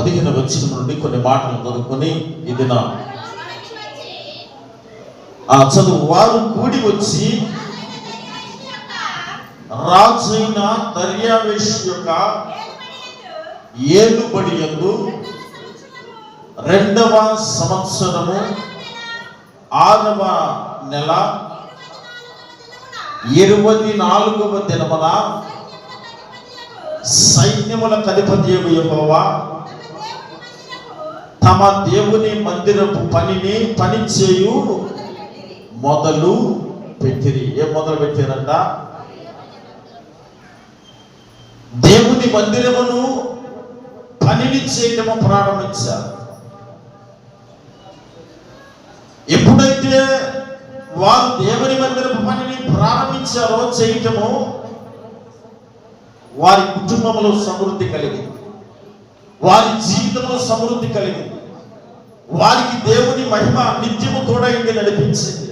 15వ వచనం నుండి కొన్ని మాటలు చదువుకొని ఇది నా చదువు. వారు కూడి వచ్చి రాజైన దర్యావేషు యొక్క ఏలుబడి యందు 2వ సంవత్సరము 6వ నెల 24వ దినమున సైన్యములకు అధిపతియగు యెహోవా తమ దేవుని మందిరపు పని చేయు మొదలు పెట్టిరి. ఏం మొదలు పెట్టారంట? దేవుని మందిరమును పనిని చేయటము ప్రారంభించారు. ఎప్పుడైతే వారు దేవుని మందిరపు పనిని ప్రారంభించారో చేయటము, వారి కుటుంబంలో సమృద్ధి కలిగింది, వారి జీవితంలో సమృద్ధి కలిగింది, వారికి దేవుని మహిమ నిత్యము తోడైంది, నడిపించింది.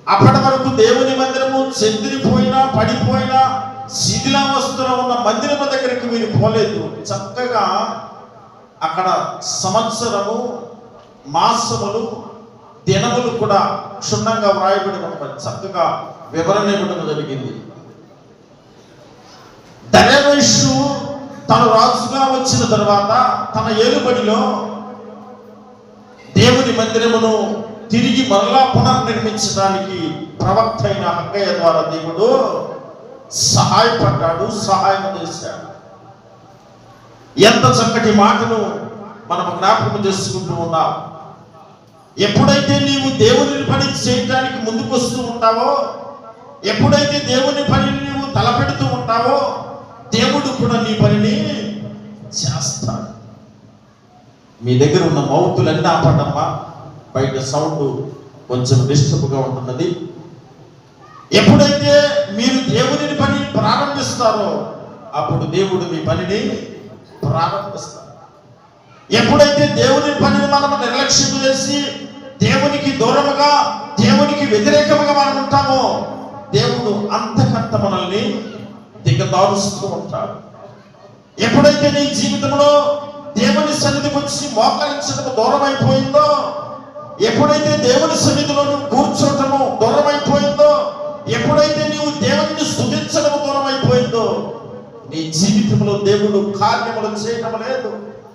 అప్పటి వరకు దేవుని మందిరము చెదిరిపోయినా పడిపోయినా శిథిలావస్థలో ఉన్న మందిరము దగ్గరికి వీరు పోలేదు. చక్కగా అక్కడ సంవత్సరము, మాసములు, దినములు కూడా క్షుణ్ణంగా వ్రాయబడి ఉంటాయి. చక్కగా వివరణ ఇవ్వడం జరిగింది. దర్యావేషు తను రాజుగా వచ్చిన తర్వాత తన ఏలుబడిలో దేవుని మందిరమును తిరిగి మరలా పునర్నిర్మించడానికి ప్రవక్త అయిన హగ్గయ ద్వారా దేవుడు సహాయపడ్డాడు, సహాయం చేశాడు. ఎంత చక్కటి మాటను మనం జ్ఞాపకం చేసుకుంటూ ఉన్నాం. ఎప్పుడైతే నీవు దేవుని పని చేయడానికి ముందుకు వస్తూ ఉంటావో, ఎప్పుడైతే దేవుని పనిని నీవు తలపెడుతూ ఉంటావో, దేవుడు కూడా నీ పనిని చేస్తాడు. మీ దగ్గర ఉన్న మౌతులన్నీ ఆపండమ్మా, బయట సౌండ్ కొంచెం డిస్టర్బ్గా ఉంటున్నది. ఎప్పుడైతే మీరు దేవుని పని ప్రారంభిస్తారో అప్పుడు దేవుడు మీ పనిని ప్రారంభిస్తారు. ఎప్పుడైతే దేవుని పనిని మనం నిర్లక్ష్యం చేసి దేవునికి దూరముగా, దేవునికి వ్యతిరేకముగా మనం ఉంటామో, దేవుడు అంతకంత మనల్ని దిగదారుస్తూ ఉంటాడు. ఎప్పుడైతే నీ జీవితంలో దేవుని సన్నిధికి వచ్చి మోకరించడం దూరం అయిపోయిందో, ఎప్పుడైతే దేవుని సన్నిధిలో నువ్వు కూర్చోటము దూరం అయిపోయిందో, ఎప్పుడైతే నీవు దేవుని స్తుతించడం దూరం అయిపోయిందో, నీ జీవితంలో దేవుడు కార్యములు చేయటం లేదు,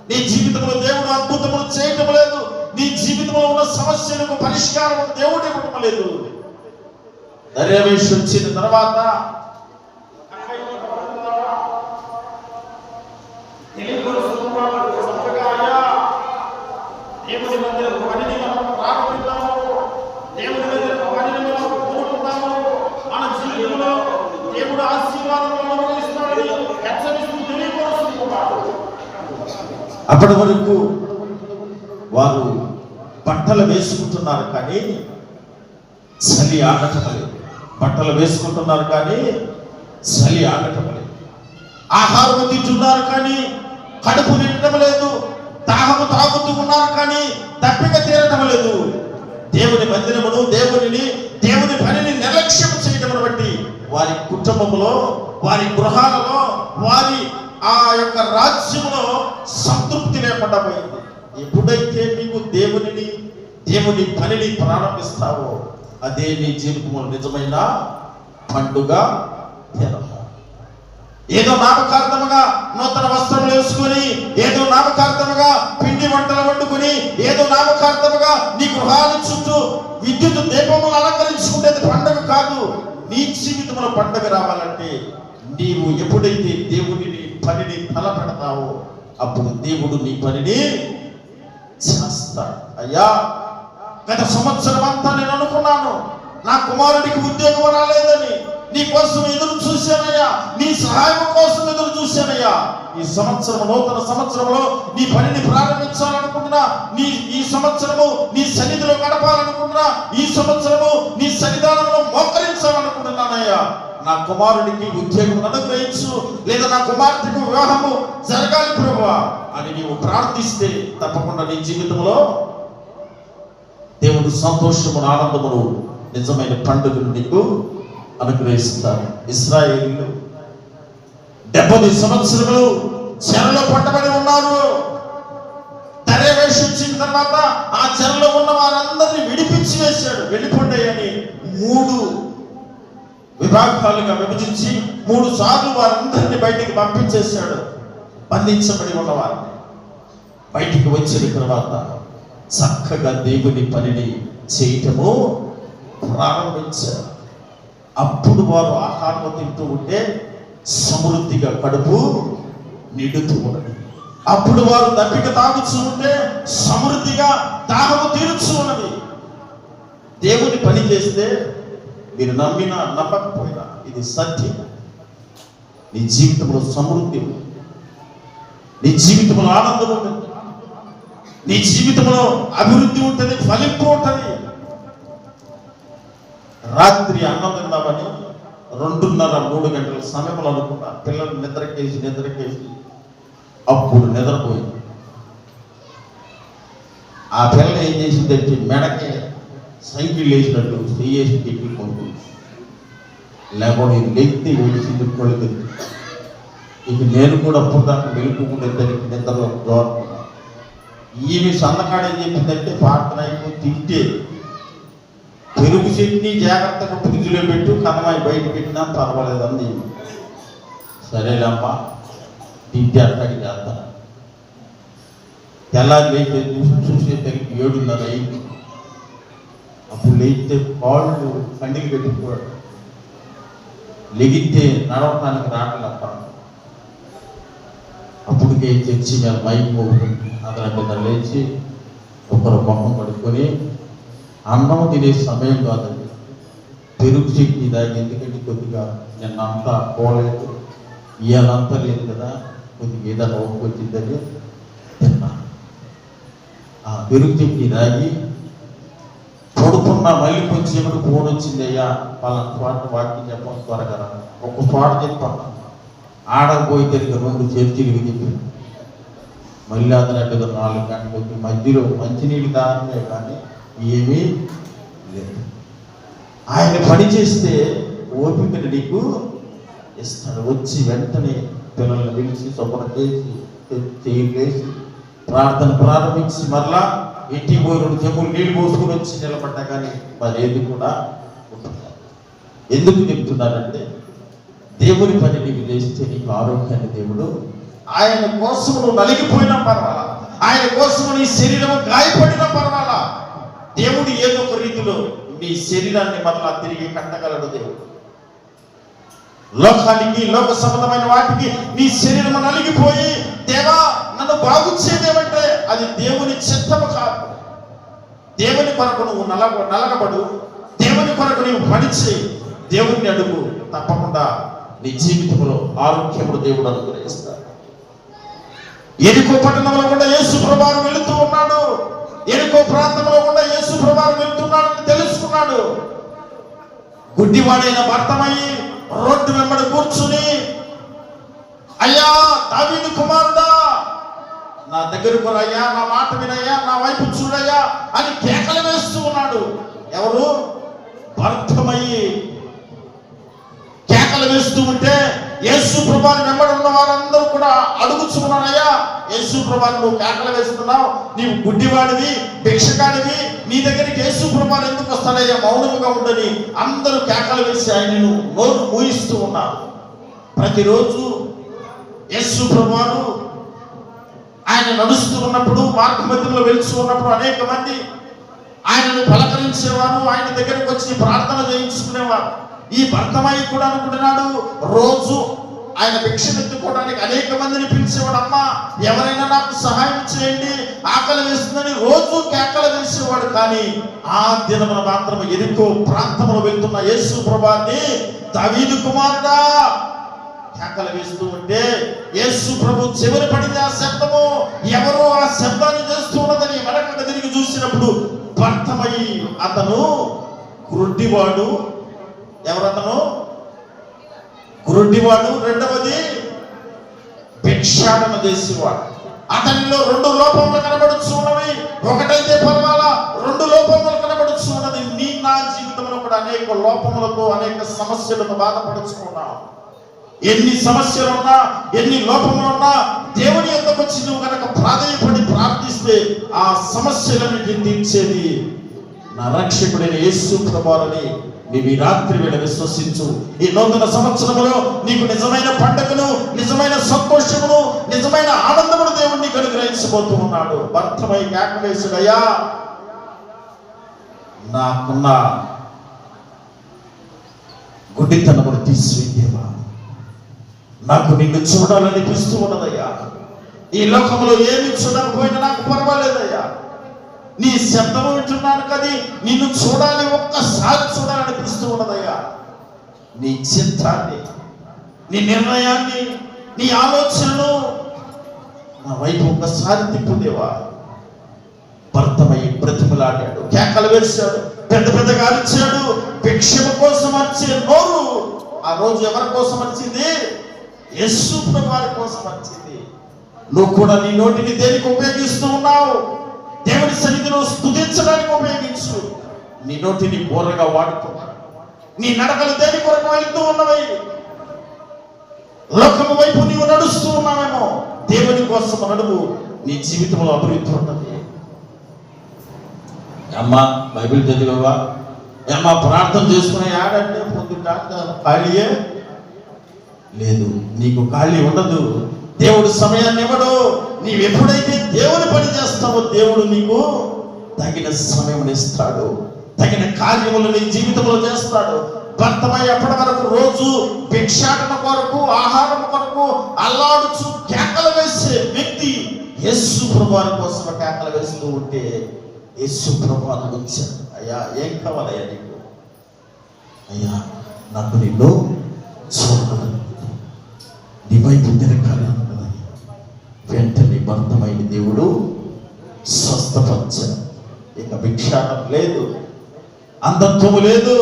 నీ జీవితంలో దేవుడు అద్భుతములు చేయటం లేదు, నీ జీవితంలో ఉన్న సమస్యలకు పరిష్కారం దేవుడు ఇవ్వటం లేదు. దర్యావేషు వచ్చిన తర్వాత దేవుని మందిరపు పనిని మనం ప్రారంభిద్దాము, దేవుని మందిరపు పనిని మనం కోరుకుందాము. మన జీవితంలో దేవుడు ఆశీర్వాదాలను అనుగ్రహిస్తాడని హెచ్చరిస్తూ తెలియపరుస్తున్నాడు. అప్పటి వరకు వారు బట్టలు వేసుకుంటున్నారు కానీ చలి ఆగటం లేదు. బట్టలు వేసుకుంటున్నారు కానీ చలి ఆగటం లేదు. ఆహారం తింటున్నారు కానీ కడుపు నిండటం లేదు. దాహము తాగుతూ ఉన్నారు కానీ తప్పిక తీరటం లేదు. దేవుని మందిరమును, దేవుని పనిని నిర్లక్ష్యం చేయటం బట్టి వారి కుటుంబంలో, వారి గృహాలలో, వారి ఆ యొక్క రాజ్యంలో సంతృప్తి లేకుండా పోయింది. ఎప్పుడైతే నీవు దేవుని పనిని ప్రారంభిస్తావో అదే నీ జీవితంలో నిజమైన పండుగ దినం. ఏదో నామకార్థముగా నూతన వస్త్రములు వేసుకొని, ఏదో నామకార్థముగా పిండి వంటలు వండుకొని, ఏదో నామకార్థముగా నీ గృహాల చుట్టూ విద్యుత్ దీపములు అలంకరించుకునేది పండుగ కాదు. నీ జీవితంలో పండుగ రావాలంటే నీవు ఎప్పుడైతే దేవుని పనిని తలపెడతావో అప్పుడు దేవుడు నీ పనిని చేస్తాడు. అయ్యా, గత సంవత్సరం అంతా నేను అనుకున్నాను నా కుమారుడికి ఉద్యోగం రాలేదని, నీ కోసం ఎదురు చూశానయ్యా, నీ సహాయం కోసం ఎదురు చూశానయ్యా. ఈ సంవత్సరం, నూతన సంవత్సరంలో నీ పనిని ప్రారంభించాలనుకుంటున్నా, ఈ సంవత్సరము నీ సన్నిధిలో గడపాలనుకుంటున్నా, ఈ సంవత్సరము నీ సన్నిధానంలో మోకరించాలనుకుంటున్నానయ్యా. నా కుమారుడికి ఉద్యోగం అనుగ్రహించు, లేదా నా కుమార్తెకు వివాహము జరగాలి ప్రభువా అని నీవు ప్రార్థిస్తే తప్పకుండా నీ జీవితంలో దేవుడు సంతోషమును, ఆనందమును, నిజమైన పండుగను నీకు అనుగ్రహిస్తారు. ఇశ్రాయేలీయులు 70 సంవత్సరములు చెరలో పట్టబడి ఉన్నారు. దర్యావేషు వచ్చిన తర్వాత ఆ చెరలో ఉన్న వారందరినీ విడిపించి వేశాడు. వెళ్ళిపోండి అని 3 విభాగాలుగా విభజించి 3 సార్లు వారందరినీ బయటికి పంపించేశాడు. బంధించబడి ఉన్నవారు బయటికి వచ్చిన తర్వాత చక్కగా దేవుని పనిని చేయటము ప్రారంభించారు. అప్పుడు వారు ఆహారం తింటూ ఉంటే సమృద్ధిగా కడుపు నిండుతూ ఉన్నది. అప్పుడు వారు దప్పిక తాగుతూ ఉంటే సమృద్ధిగా దాహము తీరుచూ ఉన్నది. దేవుని పని చేస్తే మీరు నమ్మినా నమ్మకపోయినా ఇది సత్యం. నీ జీవితంలో సమృద్ధి ఉంది, నీ జీవితంలో ఆనందం ఉంటుంది, నీ జీవితంలో అభివృద్ధి ఉంటుంది, ఫలింపు ఉంటుంది. రాత్రి అన్నం తిందామని 2:30-3 గంటల సమయంలో అనుకున్నా. పిల్లలు నిద్రకేసి అప్పుడు నిద్రపోయింది. ఆ పిల్ల ఏం చేసిందంటే మెడకే సైకిల్ వేసినట్టు చెయ్యేసి తిట్టి కొనుక్కుంది. లేకపోతే ఇది లెక్తి వేసింది కొడుకు. ఇక నేను కూడా అప్పుడు దాకా వెలుపుకుండేదానికి నిద్రలో దోరుకున్నా. ఈమె సన్నకాడేం చెప్పిందంటే పాటన అయిపో తింటే పెరుగు చట్నీ జాగ్రత్తగా ఫ్రిడ్జ్లో పెట్టు, కనమాయి బయట పెట్టినా పర్వాలేదండి. సరేలేమ్మా తింటే అట్లాగే చేస్తాను. తెల్లారి లేచే చూసేసరికి 7:30 అయింది. అప్పుడు లేస్తే కాళ్ళు కండికి పెట్టుకోవడం, లెగితే నడవటానికి రావట్లేప్ప. అప్పటికే చర్చి మీద మైక్ మోగుతుంది. అతని మీద లేచి ఒకరు మొహం కడుక్కొని అన్నం తినే సమయం కాదండి, పెరుగు చట్నీ దాగి, ఎందుకంటే కొద్దిగా నిన్నంతా పోలేదు, ఇవాళంతా లేదు కదా, కొద్దిగా ఏదైనా ఒప్పుకొచ్చిందని తిన్నా. ఆ పెరుగు చట్నీ దాగి పడుకున్నా. మళ్ళీ కొంచెంసేపటి ఫోన్ వచ్చింది, అయ్యా వాళ్ళ పాట వాక్యం చెప్పాలి త్వరగా. ఒక్క పాట చెప్పాను. ఆడకపోయి తిరిగి 2 చర్చిలు చెప్పి మళ్ళీ అతను 4 గంటలకి మధ్యలో మంచినీళ్ళు దానమే కానీ ఏమీ లేదు. ఆయన పని చేస్తే ఓపికను నీకు ఇస్తాడు. వచ్చి వెంటనే పిల్లల్ని పిలిచి శుభ్రం చేసి చేసి ప్రార్థన ప్రారంభించి మరలా ఇంటికి పోయి 2 చెంబులు నీళ్ళు పోసుకుని వచ్చి నిలబడ్డా కానీ మరి ఏది కూడా ఉంటుంది. ఎందుకు చెప్తున్నారంటే దేవుని పని నీకు చేస్తే నీకు ఆరోగ్యాన్ని దేవుడు, ఆయన కోసం నువ్వు నలిగిపోయినా పర్వాలా, ఆయన కోసం నీ శరీరం గాయపడినా పర్వాలా, దేవుడు ఏదో ఒక రీతిలో నీ శరీరాన్ని మరలా తిరిగి కట్టగలడు. దేవుడు లోకానికి, లోక సంబంధమైన వాటికి నీ శరీరం నలిగిపోయి దేవా నన్ను బాగు చేయదేమంటే అది దేవుని చిత్తము కాదు. దేవుని కొరకు నువ్వు నలగబడు, దేవుని కొరకు నీవు పనిచేయి, దేవుణ్ణి అడుగు. తప్పకుండా నీ జీవితంలో ఆరోగ్యముడు దేవుడు అనుగ్రహిస్తాడు. ఎరికో పట్టణంలో కూడా యేసు ప్రభువు వెళుతూ ఉన్నాడు. ఎరికో ప్రాంతంలో కూడా యేసు ప్రభువు వెళ్తున్నాడని తెలుసుకున్నాడు. గుడ్డివాడైన భర్తమయ్యి రోడ్డు వెంబడి కూర్చుని, అయ్యా దావీదు కుమారుడా నా దగ్గరకు రయ్యా, నా మాట వినయ్యా, నా వైపు చూడయ్యా అని కేకలు వేస్తూ ఉన్నాడు. ఎవరు? భర్తమయ్యి కేకలు వేస్తూ ఉంటే యేసు ప్రభువుని వెంబడి ఉన్న వారందరూ కూడా అడుగుచున్నారయ్యా, యేసు ప్రభువుని నువ్వు కేకలు వేస్తున్నావు, నీవు గుడ్డివాడివి, భిక్షగాడివి, నీ దగ్గరికి యేసు ప్రభువు ఎందుకు వస్తాడయ్యా, మౌనముగా ఉండని అందరూ కేకలు వేసి ఆయనను నోరు మూయిస్తూ ఉన్నారు. ప్రతిరోజు యేసు ప్రభువు ఆయన నడుస్తూ ఉన్నప్పుడు, మార్గ మధ్యంలో వెళ్తూ ఉన్నప్పుడు అనేక మంది ఆయనను పలకరించేవారు, ఆయన దగ్గరకు వచ్చి ప్రార్థన చేయించుకునేవారు. ఈ భర్తమయ్య కూడా అనుకుంటున్నాడు, రోజు ఆయన భిక్షమెత్తుకోవడానికి అనేక మందిని పిలిచేవాడు. అమ్మా ఎవరైనా నాకు సహాయం చేయండి, ఆకలి వేస్తుందని రోజు కేకలు వేసేవాడు. కానీ ఆ దినమున మాత్రం ఎరుకో ప్రాంతంలో వెళ్తున్న యేసు ప్రభువుని దావీదు కుమారుడా కేకలు వేస్తూ ఉంటే యేసు ప్రభు చెవిన పడింది ఆ శబ్దము. ఎవరో ఆ శబ్దాన్ని చేస్తూ ఉన్నదని వెనక తిరిగి చూసినప్పుడు భర్తమయ్యి అతను గుడ్డివాడు. ఎవరతను? గుడ్డివాడు. రెండవది భిక్షాటన చేసేవాడు. అతనిలో 2 లోపములు కనబడుచు ఉన్నవి. ఒకటైతే పర్వాలా, 2 లోపములు కనబడుచు ఉన్నది. నీ నా జీవితంలో కూడా అనేక లోపములతో, అనేక సమస్యలతో బాధపడుచుకున్నావు. ఎన్ని సమస్యలున్నా, ఎన్ని లోపములున్నా దేవుని యొద్దకు వచ్చి నువ్వు కనుక ప్రాధేయపడి ప్రార్థిస్తే ఆ సమస్యలన్నిటిని తీర్చేది నా రక్షకుడైన యేసు ప్రభువారని నీవు ఈ రాత్రి వేళ విశ్వసించు. ఈ నూతన సంవత్సరములో నీకు నిజమైన పండుగను, నిజమైన సంతోషమును, నిజమైన ఆనందమును దేవుడు నీకు అనుగ్రహించబోతూ ఉన్నాడు. భర్తమై కేకవేసుడయ్యా, నాకున్న గుడ్డితనమును తీసివేయవా, నాకు నిన్ను చూడాలనిపిస్తూ ఉన్నదయ్యా. ఈ లోకంలో ఏమి చూడకపోయినా నాకు పర్వాలేదయ్యా. నీ శబ్దము వింటున్నాను కానీ నిన్ను చూడాలి, ఒక్కసారి చూడాలనిపిస్తూ ఉన్నదయ్యా. నీ చిత్తాన్ని, నీ నిర్ణయాన్ని, నీ ఆలోచనను నా వైపు ఒక్కసారి తిప్పుదేవా. భర్తమై బ్రతిమలాడాడు, కేకలు వేశాడు, పెద్ద పెద్దగా అరిచాడు. భిక్షము కోసం అరిచే నోరు ఆ రోజు ఎవరి కోసం వచ్చింది? యేసు ప్రభువారి కోసం వచ్చింది. నువ్వు కూడా నీ నోటిని దేనికి ఉపయోగిస్తూ ఉన్నావు? దేవుని సన్నిధిలో స్తుతించడానికి ఉపయోగించు. నీ నోటిని బోరగా వాడుకో. నీ నడకలు దేని కొరకు వెళ్తూ ఉన్నవి? లోకము వైపు నీవు నడుస్తూ ఉన్నావేమో, దేవుని కోసం నడువు. నీ జీవితంలో అభివృద్ధి ఉన్నది. అమ్మా బైబిల్ చదివావా? అమ్మా ప్రార్థన చేసుకునే ఆడంటే పొద్దుట ఖాళీయే లేదు. నీకు ఖాళీ ఉండదు. దేవుడు సమయాన్ని ఇవ్వడు. నీవు ఎప్పుడైతే దేవుని పని చేస్తావో దేవుడు నీకు తగిన సమయం ఇస్తాడు, తగిన కార్యములు నీ జీవితంలో చేస్తాడు. భర్తమై అప్పటి వరకు రోజు భిక్షాటన కొరకు, ఆహారం కొరకు అల్లాడుచు కేకలు వేసే వ్యక్తి యేసు ప్రభువారి కోసం కేకలు వేస్తూ ఉంటే యేసు ప్రభువారు వచ్చాడు. అయ్యా, ఏం కావాలయ్యా నీకు? అయ్యా, నాకు నిన్ను చూడాలి, నీ వైపు తిరగాలి. వెంటనే భర్తమైన దేవుడు స్వస్థపరిచాడు. ఇక భిక్షాటం లేదు, అంధత్వము లేదు.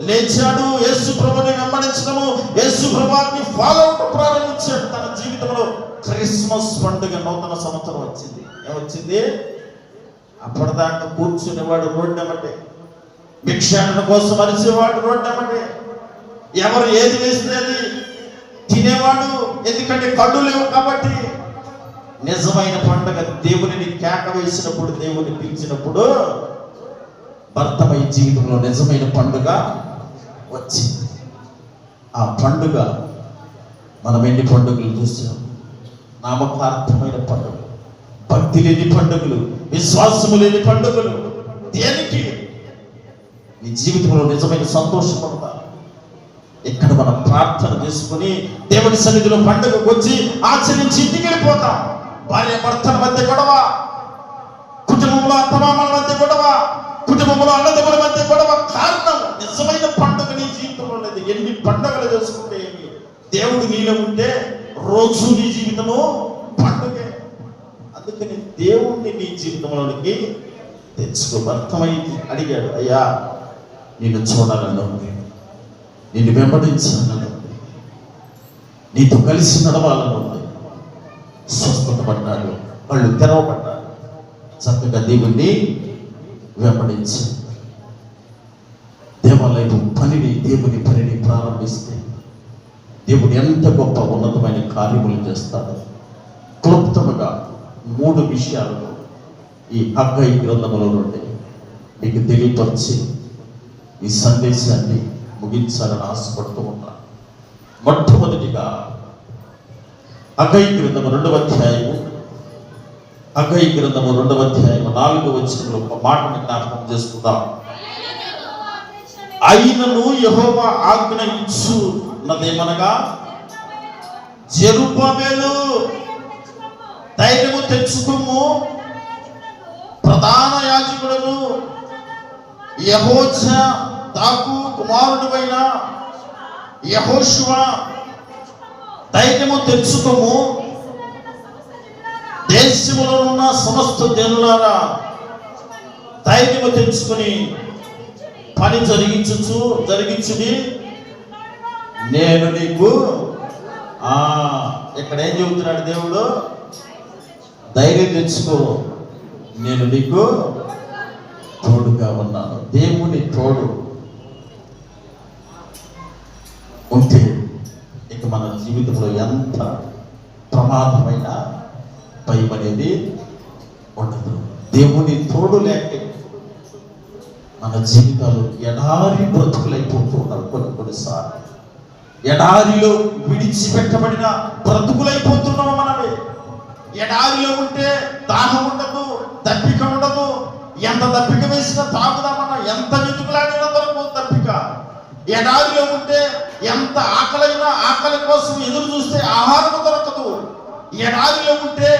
లేచాడు, యేసు ప్రభుని వెంబడించడము, యేసు ప్రభుని ఫాలో అవడం ప్రారంభించాడు. తన జీవితంలో క్రిస్మస్ పండుగ, నూతన సంవత్సరం వచ్చింది. ఏమొచ్చింది? అప్పటిదాకా కూర్చునేవాడు రోడ్డెమ్మటే, భిక్షాటన కోసం అరిచేవాడు రోడ్డెమ్మటే, ఎవరు ఏది వేస్తే అది తినేవాడు. ఎందుకంటే కళ్ళు లేవు కాబట్టి. నిజమైన పండుగ దేవుని కేక వేసినప్పుడు, దేవుని పిలిచినప్పుడు భర్తమై జీవితంలో నిజమైన పండుగ వచ్చింది. ఆ పండుగ మనం ఎన్ని పండుగలు చూసాం? నామకార్థమైన పండుగలు, భక్తి లేని పండుగలు, విశ్వాసము లేని పండుగలు. దేనికి? నీ జీవితంలో నిజమైన సంతోషం పడతా. ఇక్కడ మనం ప్రార్థన చేసుకుని దేవుని సన్నిధిలో పండుగకు వచ్చి ఆచరించి ఇంటికి వెళ్ళిపోతాం. భార్య భర్తల మధ్య గొడవ, కుటుంబంలో అత్తమామల మధ్య గొడవ, కుటుంబంలో అన్నదమ్ముల మధ్య గొడవ. కారణం నిజమైన పండుగ నీ జీవితంలో లేదు. ఎన్ని పండుగలు చేసుకుంటే ఏమి? దేవుడు నీలో ఉంటే రోజు నీ జీవితము పండుగే. అందుకని దేవుణ్ణి నీ జీవితంలోనికి తెచ్చుకో. భర్తమై అడిగాడు, అయ్యా, నిన్ను చూడాలని ఉంది, నిన్ను వెంబడించాలని ఉంది, నీతో కలిసి నడవాలని ఉంది. స్వస్థత పడ్డాడు, వాళ్ళు తెరవబడ్డాడు. చక్కగా దేవుణ్ణి వెంబడించి దేవాలయపు పనిని, దేవుని పనిని ప్రారంభిస్తే దేవుడు ఎంత గొప్ప ఉన్నతమైన కార్యములు చేస్తాడు. క్లుప్తముగా 3 విషయాలను ఈ హగ్గయి గ్రంథములో నుండి మీకు తెలియపరిచి ఈ సందేశాన్ని ముగించాలని ఆశపడుతూ ఉన్నా. మొట్టమొదటిగా హగ్గయి గ్రంథము 2వ అధ్యాయము, హగ్గయి గ్రంథము 2వ అధ్యాయము 4వ వచనంలో ఒక మాటను జ్ఞాపకం చేసుకుందాం. అయినను యెహోవా ఆజ్ఞ ఇచ్చున్నదేమనగా, జెరుబ్బబెలు ధైర్యము తెచ్చుకోము, ప్రధాన యాజకుడును యెహోజాదాకు కుమారుడైన యెహోషువ ధైర్యము తెచ్చుకోము, దేశములో ఉన్న సమస్త జనులారా ధైర్యము తెచ్చుకొని పని జరిగించుడి, నేను నీకు. ఇక్కడ ఏం చెబుతున్నాడు దేవుడు? ధైర్యం తెచ్చుకో, నేను నీకు తోడుగా ఉన్నాను. దేవుని తోడు ఉంటే ఇక మన జీవితంలో ఎంత ప్రమాదమైన భయం అనేది ఉండదు. దేవుని తోడు లేక మన జీవితాలు ఎడారి బ్రతుకులైపోతూ ఉన్నారు. కొన్నిసార్లు ఎడారిలో విడిచిపెట్టబడిన బ్రతుకులైపోతున్నాము మనమే. ఎడారిలో ఉంటే దాహం ఉండదు, దప్పిక ఉండదు. ఎంత దప్పిక వేసినా తాగుదామన్నా, ఎంత వెతుకులాడినా దొరకదు దప్పిక. ఎడారిలో ఉంటే ఎంత ఆకలైనా ఆకలి కోసం ఎదురు చూస్తే ఆహారం దొరకదు. ఎడారిలో ఉంటే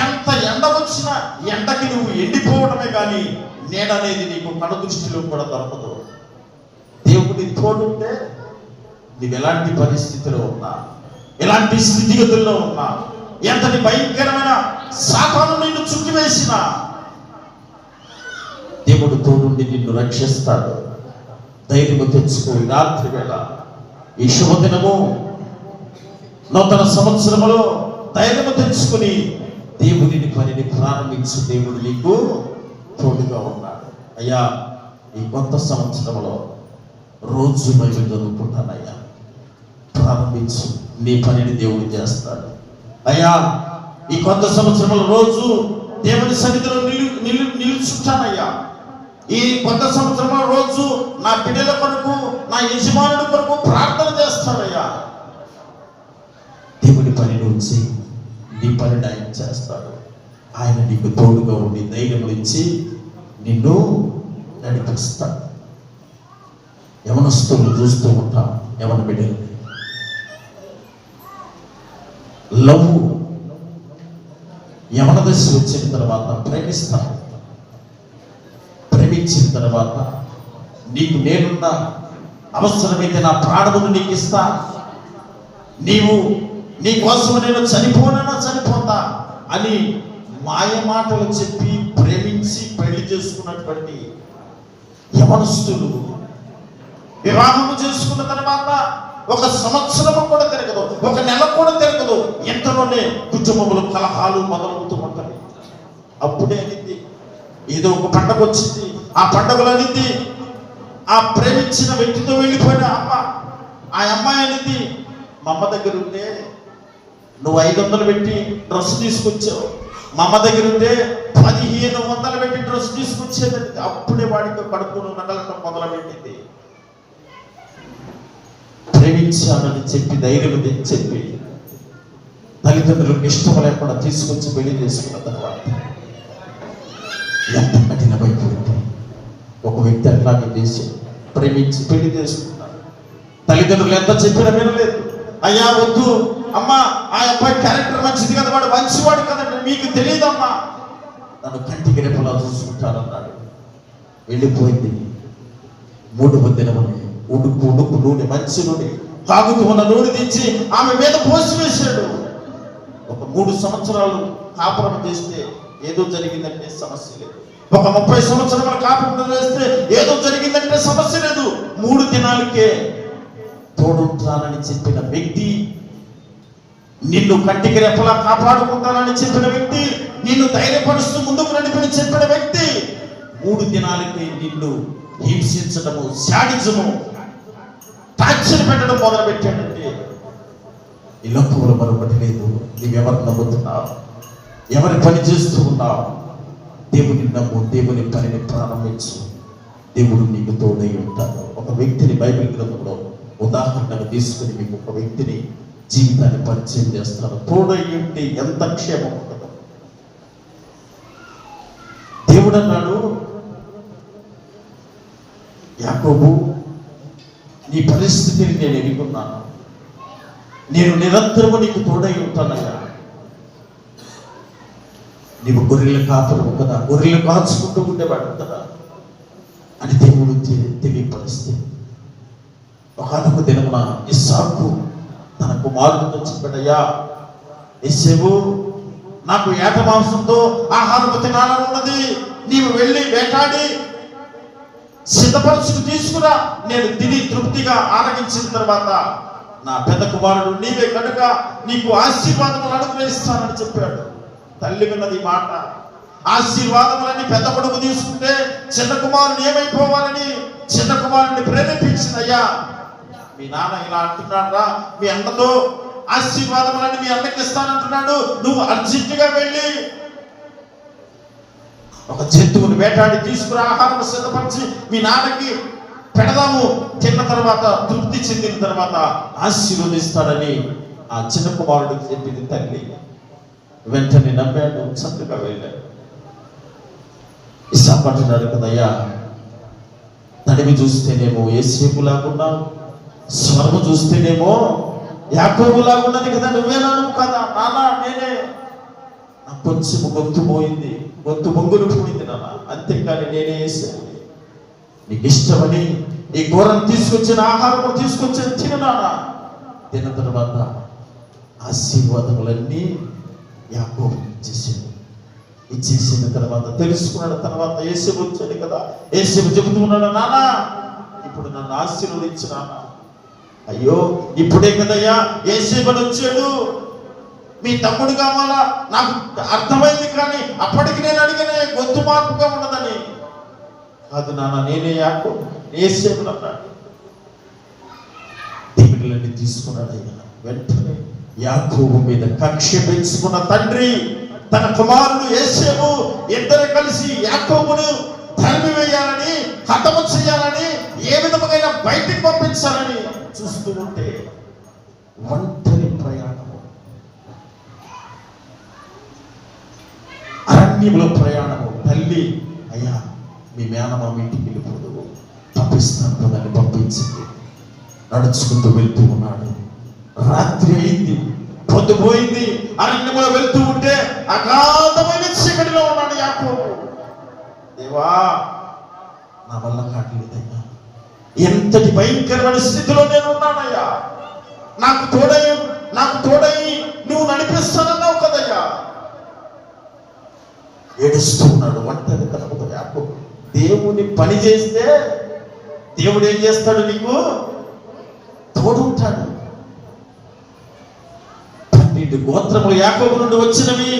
ఎంత ఎండ వచ్చినా ఎండకి నువ్వు ఎండిపోవడమే కానీ నేననేది నీకు కను దృష్టిలో కూడా దొరకదు. దేవుడి తోడుంటే నీవు ఎలాంటి పరిస్థితిలో ఉన్నా, ఎలాంటి స్థితిగతుల్లో ఉన్నా, ఎంతటి భయంకరమైన శాపాలను నిన్ను చుట్టివేసినా దేవుడు తోడుండి నిన్ను రక్షిస్తాడు. ధైర్యము తెచ్చుకో. ఈ రాత్రి వేళ, ఈ శుభదినము, నూతన సంవత్సరములో ధైర్యము తెచ్చుకుని దేవుని పనిని ప్రారంభించు. దేవుడు నీకు తోడుగా ఉన్నాడు. అయ్యా, ఈ కొత్త సంవత్సరంలో రోజు బైబిల్ చదువుకుంటానయ్యా, ప్రారంభించు. నీ పనిని దేవుడు చేస్తాడు. అయ్యా, ఈ కొత్త సంవత్సరంలో రోజు దేవుని సన్నిధిలో నిలుచుంటానయ్యా. ఈ కొత్త సంవత్సరంలో రోజు నా బిడ్డల కొరకు, నా యజమానుడి కొరకు ప్రార్థన చేస్తానయ్యా. దేవుని పని నుంచి నీ పనిని ఆయన చేస్తాడు. ఆయన నీకు తోడుగా ఉండి ధైర్యం ఇచ్చి నిన్ను నడిపిస్తాడు. యవనస్తులు చూస్తూ ఉంటాం, యవన బిడ్డలు లవ్ యవన దశ వచ్చిన తర్వాత ప్రేమిస్తాను. ప్రేమించిన తర్వాత నీకు నేనున్నా, అవసరమైతే నా ప్రాణమును నీకు ఇస్తా, నీవు నీ కోసం నేను చనిపోనన్నా చనిపోతా అని మాయ మాటలు చెప్పి ప్రేమించి పెళ్లి చేసుకున్నటువంటి యవనస్తులు వివాహము చేసుకున్న తర్వాత ఒక సంవత్సరము కూడా తిరగదు, ఒక నెల కూడా తిరగదు, ఎంతలోనే కుటుంబములు కలహాలు మొదలవుతూ ఉంటాయి. అప్పుడే అనింది, ఏదో ఒక పండగ వచ్చింది, ఆ పండగలో అనింది, ఆ ప్రేమించిన వ్యక్తితో వెళ్ళిపోయిన అమ్మ, ఆ అమ్మాయి అనింది, మా అమ్మ దగ్గర ఉంటే నువ్వు 500 పెట్టి డ్రెస్ తీసుకొచ్చావు, మా అమ్మ దగ్గర ఉంటే 1500 పెట్టి డ్రెస్ తీసుకొచ్చేదండి. అప్పుడే వాడికి కడుపును నగలటం మొదలుపెట్టింది. ప్రేమించానని చెప్పి ధైర్యం చెప్పి తల్లిదండ్రులకు ఇష్టం లేకుండా తీసుకొచ్చి పెళ్లి చేసుకున్న తర్వాత ఎంత కఠినమైపోయింది. ఒక వ్యక్తి అట్లాగే చేసి ప్రేమించి పెళ్లి చేసుకున్నాడు. తల్లిదండ్రులు ఎంత చెప్పినా వినలేదు. అయ్యా వద్దు అమ్మా, ఆ అబ్బాయి క్యారెక్టర్ మంచిది కదా, వాడు మంచివాడు కదండి, మీకు తెలియదమ్మా, నన్ను కంటికి రెప్పలా చూసుకుంటానన్నాడు. వెళ్ళిపోయింది. 3వ దినముని ఉడుకు నూనె, మంచి నూనె, తాగుతూ ఉన్న నూనె తెచ్చి ఆమె మీద పోసి వేశాడు. ఒక 3 సంవత్సరాలు కాపురం చేస్తే ఏదో జరిగిందంటే సమస్య లేదు. ఒక 30 సంవత్సరాల కాపురం చేస్తే ఏదో జరిగిందంటే సమస్య లేదు. 3 దినాలకే తోడుంటానని చెప్పిన వ్యక్తి, నిన్ను కంటికి రెప్పలా కాపాడుకుంటానని చెప్పిన వ్యక్తి, నిన్ను ధైర్యపరుస్తూ ముందుకు నడిపని చెప్పిన వ్యక్తి 3 దినాలకి నిన్ను హింసించడము, శాడిజము, టార్చర్ పెట్టడం మొదలు పెట్టాడంటే ఈ లోకంలో మరొకటి లేదు. నీవెవరు నమ్ముతున్నావు? ఎవరి పని చేస్తూ ఉన్నావు? దేవుని నమ్ము, దేవుని పనిని ప్రారంభించు. దేవుడు నీకు తోడై ఉంటాడు. ఒక వ్యక్తిని బైబిల్ గ్రంథంలో ఉదాహరణగా తీసుకుని మీకు ఒక వ్యక్తిని జీవితాన్ని పరిచయం చేస్తాను. తోడై ఉంటే ఎంత క్షేమం ఉండదు. దేవుడు అన్నాడు, యాకోబు, నీ పరిస్థితిని నేను ఎరుగున్నాను, నేను నిరంతరము నీకు తోడై ఉంటానయ్యా. నీవు గొర్రెలు కాపురము కదా, గొర్రెలు కాచుకుంటూ ఉండేవాడు కదా అని దేవుడు తెలియపరిస్తే, ఒకనొక దినమున ఇస్సాకు తన కుమారుడితో చెప్పాడయ్యా, యేసేవు, నాకు ఏట మాంసంతో ఆహారము తినాలని ఉన్నది, నీవు వెళ్ళి వేటాడి సిద్ధపరచుకు తీసుకురా, నేను తిని తృప్తిగా ఆరగించిన తర్వాత నా పెద్ద కుమారుడు నీవే కనుక నీకు ఆశీర్వాదములు అనుగ్రహిస్తానని చెప్పాడు. తల్లి విన్నది మాట. ఆశీర్వాదములని పెద్ద కొడుకు తీసుకుంటే చిన్న కుమారుడు ఏమైపోవాలని చిన్న కుమారుడిని ప్రేరేపించిందయ్యా. మీ నాన్న ఇలా అంటున్నాడా, మీ అన్నతో ఆశీర్వాదములని మీ అన్నకి ఇస్తానంటున్నాడు. నువ్వు అర్జెంటుగా వెళ్ళి ఒక జంతువుని వేటాడి తీసుకురా, ఆహారం సిద్ధపరిచి మీ నాన్నకి పెడదాము, తిన్న తర్వాత తృప్తి చెందిన తర్వాత ఆశీర్వదిస్తాడని ఆ చిన్న కుమారుడికి చెప్పింది తల్లి. వెంటనే నమ్మాడు, చక్కగా వెళ్ళాడు. ఇష్టపడుతున్నాడు కదయ్యా, తడివి చూస్తేనేమో యేసేపులాగున్నావు, స్వర్మ చూస్తేనేమో యాకోబులాగున్నది కదా, నువ్వేనాను కదా. నాన్న నేనే, నాకు కొంచెం గొంతు పోయింది, గొంతు బొంగులు పోయింది నాన్న, అంతేకాని నేనే యేసేపు. నీకు ఇష్టమని ఈ ఘోరం తీసుకొచ్చిన ఆహారం తీసుకొచ్చిన తిను నాన్న. తిన్న తర్వాత ఆశీర్వాదములన్నీ యాకోబు ఇచ్చేసిన తర్వాత తెలుసుకున్నాడు. తర్వాత యేసేపు వచ్చాడు కదా, యేసేపు చెబుతూ ఉన్నాడు, నాన్న ఇప్పుడు నన్ను ఆశీర్వదించు నాన్న. అయ్యో ఇప్పుడే కదయ్యా యేసేపు వచ్చాడు, మీ తమ్ముడు కావాలా, నాకు అర్థమైంది, కానీ అప్పటికి నేను అడిగిన గొంతు మార్పుగా ఉన్నదని. కాదు నాన్న, నేనే యాకోబు, యేసేపు అన్నాడు. దేవుళ్ళని తీసుకున్నాడు అయ్యా. వెంటనే యాకోబు మీద కక్ష పెంచుకున్న తండ్రి తన కుమారుడు యేసేపు ఇద్దరు కలిసి యాకోబును తరిమి వేయాలని, హతము చేయాలని, ఏ విధముగా బయటికి పంపించాలని చూస్తూ ఉంటే ఒంటరి ప్రయాణము, అరణ్యంలో ప్రయాణము. తల్లి, అయ్యా మీ మేనమామ ఇంటికి వెళ్ళిపోదు, పంపిస్తాను కదని పంపించింది. నడుచుకుంటూ వెళ్తూ ఉన్నాడు. రాత్రి అయింది, పొద్దుపోయింది. అరణ్యంలో వెళ్తూ ఉంటే అగాధమైన చీకటిలో ఉన్నాడు యాకోబు. దేవా నా వల్ల కావట్లేదయ్యా, ఎంతటి భయంకరమైన స్థితిలో నేను ఉన్నానయ్యా, నాకు తోడై నువ్వు నడిపిస్తానన్నావు కదయ్యా. ఏడుస్తూ ఉన్నాడు ఒంటరి తనకు యాకోబు. దేవుని పని చేస్తే దేవుడు ఏం చేస్తాడు? నీకు తోడుంటాడు. 12 గోత్రములు యాకోబు నుండి వచ్చినవి.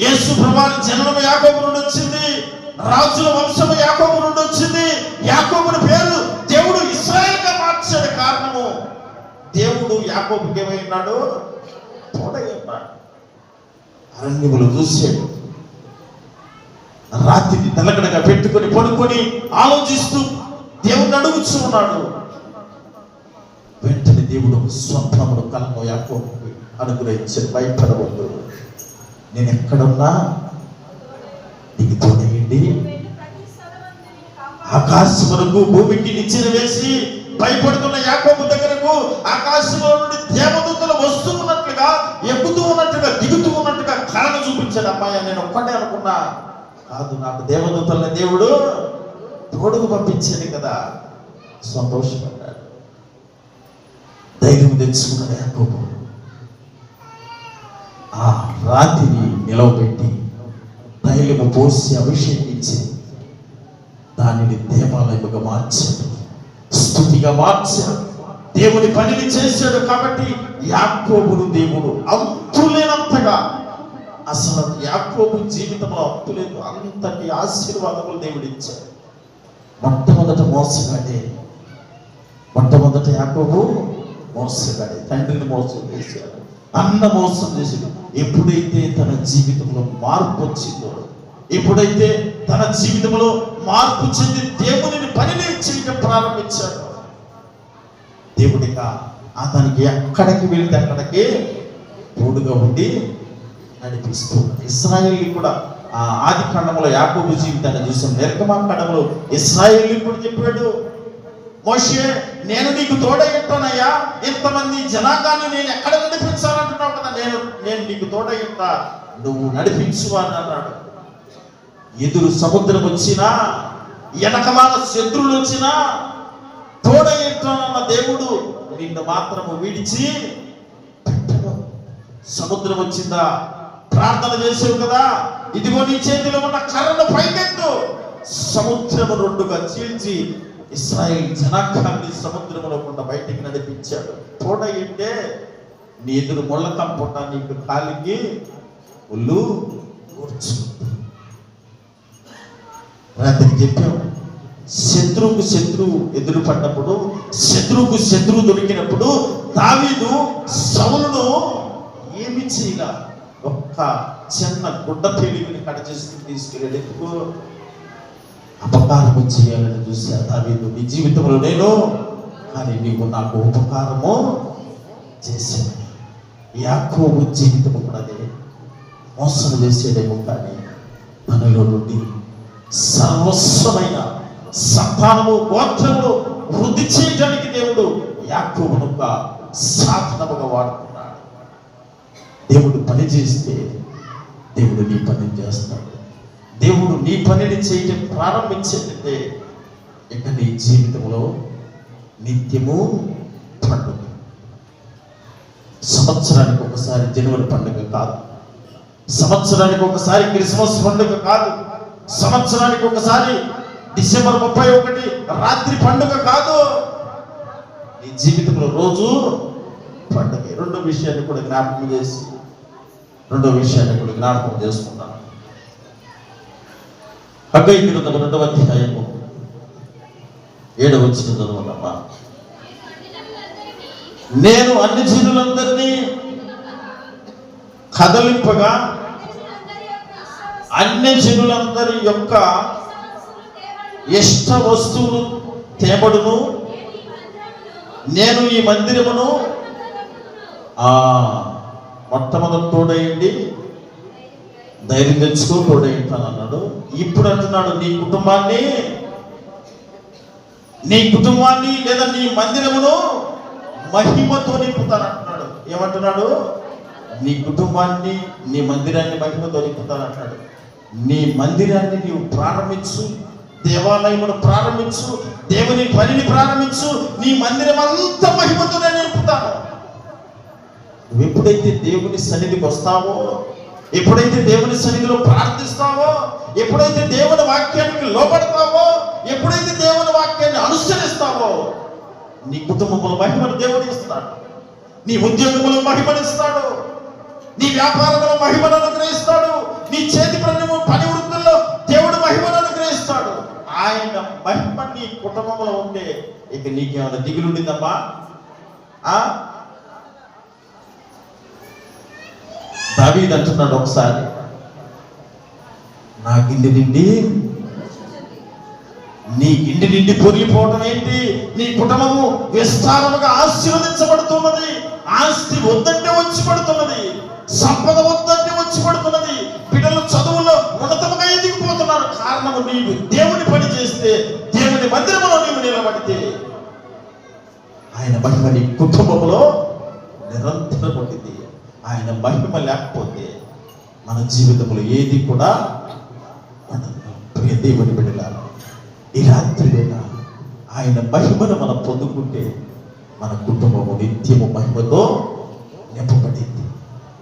యేసు ప్రభువు జననము యాకోబు నుండి వచ్చింది. రాజుల వంశము యాకోబు నుండి వచ్చింది. యాకోబుని పేరు దేవుడు ఇశ్రాయేలుగా మార్చాడు. కారణము దేవుడు యాకోబుకి ఏమైనాడు? తోడై ఉన్నాడు. అరణ్యములు చూశాడు. రాత్రికి తలగడగా పెట్టుకొని పడుకొని ఆలోచిస్తూ దేవుడిని అడుగుతూ ఉన్నాడు. వెంటనే దేవుడు స్వప్నమును కలను యాకోబుకి అనుగ్రహించాడు. భయపడవద్దు, నేను ఎక్కడున్నా నీకు తోడయండి. ఆకాశమునకు భూమికి నిచ్చెన వేసి భయపడుతున్న యాకోబు దగ్గరకు ఆకాశంలో నుండి దేవదూతలు వస్తూ ఉన్నట్లుగా, ఎక్కుతూ ఉన్నట్లుగా, దిగుతూ ఉన్నట్టుగా కళను చూపించాడు. అమ్మాయి నేను ఒక్కటే అనుకున్నా, కాదు, నాకు దేవదూతల్ని దేవుడు తోడుకు పంపించాడు కదా. సంతోషపడ్డాడు, ధైర్యం తెచ్చుకున్నాడు యాకోబు. ఆ రాత్రిని నిలవబెట్టి తైలము పోసి అభిషేకించి దానిని దేవాలయముగా మార్చాడు, స్తుతిగా మార్చాడు, దేవుని పనిని చేశాడు. కాబట్టి యాకోబును దేవుడు అంతులేనంతగా, అసలు యాకోబు జీవితంలో అంతులేదు, అంతటి ఆశీర్వాదములు దేవుడు ఇచ్చాడు. మొట్టమొదట యాకోబు మోసగాడే, తండ్రిని మోసం చేశాడు, అన్న మోసం చేశాడు. ఎప్పుడైతే తన జీవితంలో మార్పు వచ్చిందో, ఎప్పుడైతే తన జీవితంలో మార్పు చెంది దేవుని పనిని చేయడం ప్రారంభించాడు, దేవుడిగా అతనికి ఎక్కడికి వెళ్తే అక్కడికి తోడుగా ఉండి నడిపిస్తూ. ఇశ్రాయేలు కూడా ఆ ఆది ఖండంలో యాకోబు జీవితాన్ని చూసాం. నిర్గమకాండంలో ఇశ్రాయేలు కూడా చెప్పాడు, మోషే నేను నీకు తోడై ఉంటానయ్యా, ఇంతమంది జనాంగాన్ని నేను ఎక్కడ నడిపించాలంటున్నావు కదా, నేను నీకు తోడై ఉంటా, నువ్వు నడిపించు అని అన్నాడు. ఎదురు సముద్రం వచ్చినా, వెనకమాల శత్రువులు వచ్చినా తోడై ఉంటానన్న దేవుడు నిన్ను మాత్రము విడిచి పెట్టడు. సముద్రం వచ్చిందా, ప్రార్థన చేసావు కదా, ఇదిగో నీ చేతిలో ఉన్న కర్రను పైకెత్తు, సముద్రము రెండుగా చీల్చి ఇశ్రాయేలు జనాంగాన్ని సముద్రములో గుండా బయటికి నడిపించాడు. తోడైంటే నీ ఎదురు ముళ్ళ కంపుంటా, నీకు కాలికి ఒళ్ళు కూర్చుంది. రాత్రికి చెప్పాము, శత్రువుకు శత్రువు ఎదురు పడ్డప్పుడు, శత్రువుకు శత్రువు దొరికినప్పుడు దావీదు సౌలును ఏమి చేయలా, ఒక్క చిన్న గుడ్డ పేలికని కట్ చేసుకుని తీసుకెళ్ళాడు. ఎందుకు? అపకారము చేయాలని చూసా దావీదు, నీ జీవితంలో నేను, కానీ నీవు నాకు ఉపకారము చేశాను. యాకోబు జీవితము కూడా అదే, మోసం చేసేదేమో కానీ మనలో నుండి సర్వస్వమైన సంతానము గోత్రములు వృద్ధి చేయడానికి దేవుడు యాకోబును ఒక సాధనముగా వాడుకున్నాడు. దేవుడు పని చేస్తే దేవుడు నీ పని చేస్తాడు. దేవుడు నీ పనిని చేయటం ప్రారంభించేటంటే ఇక నీ జీవితంలో నిత్యము పండుగ. సంవత్సరానికి ఒకసారి జనవరి పండుగ కాదు, సంవత్సరానికి ఒకసారి క్రిస్మస్ పండుగ కాదు, సంవత్సరానికి ఒకసారి డిసెంబర్ 31 రాత్రి పండుగ కాదు. నీ జీవితంలో రోజు పండుగ. రెండో విషయాన్ని కూడా జ్ఞాపకం చేసుకున్నాను. హగ్గయి గ్రంథం 2వ అధ్యాయము 7వ వచనం చదవండమ్మా. నేను అన్ని జనులందరినీ కదలింపగా అన్ని జనులందరి యొక్క ఇష్ట వస్తువులు తేబడును, నేను ఈ మందిరమును మొట్టమొదటి తోడేయండి, ధైర్యం తెచ్చుకో, తోడేయంటాను అన్నాడు. ఇప్పుడు అంటున్నాడు నీ కుటుంబాన్ని లేదా నీ మందిరమును మహిమతో నింపుతానంటున్నాడు. ఏమంటున్నాడు? నీ కుటుంబాన్ని, నీ మందిరాన్ని మహిమతో నింపుతానంటున్నాడు. నీ మందిరాన్ని నీవు ప్రారంభించు, దేవాలయమును ప్రారంభించు, దేవుని పనిని ప్రారంభించు, నీ మందిరం అంతా మహిమతో నేను నింపుతాను. నువ్వు ఎప్పుడైతే దేవుని సన్నిధికి వస్తావో, ఎప్పుడైతే దేవుని సన్నిధిలో ప్రార్థిస్తావో, ఎప్పుడైతే దేవుని వాక్యానికి లోపడతావో, ఎప్పుడైతే దేవుని వాక్యాన్ని అనుసరిస్తావో, నీ కుటుంబంలో మహిమను దేవుడు ఇస్తాడు, నీ ఉద్యోగంలో మహిమనిస్తాడు, నీ వ్యాపారంలో మహిమను అనుగ్రహిస్తాడు, నీ చేతి పని వృత్తుల్లో దేవుడు మహిమను అనుగ్రహిస్తాడు. ఆయన మహిమ నీ కుటుంబంలో ఉంటే ఇక నీకేమైనా దిగులుండిందమ్మా? దావీదు అంటున్నాడు ఒకసారి, నా గిన్నె నిండి, నీ గిన్నె నిండి పొరిగిపోవటం ఏంటి? నీ కుటుంబము విస్తారముగా ఆశీర్వదించబడుతున్నది. ఆస్తి వద్దంటే వచ్చి పడుతున్నది, సంపద వద్దంటే వచ్చి పడుతున్నది, బిడ్డలు చదువులో ఉన్నతముగా ఎదిగిపోతున్నారు. కారణము నీవు దేవుని పని చేస్తే, దేవుని మందిరములో నీవు నిలబడితే ఆయన మహిమ నీ కుటుంబంలో నిరంతరం ఉంటుంది. ఆయన మహిమ లేకపోతే మన జీవితంలో ఏది కూడా ఉండదు. ప్రియ దేవుని బిడ్డలారా, ఈ రాత్రి వేళ ఆయన మహిమను మనం పొందుకుంటే మన కుటుంబము నిత్యము మహిమతో నింపబడింది.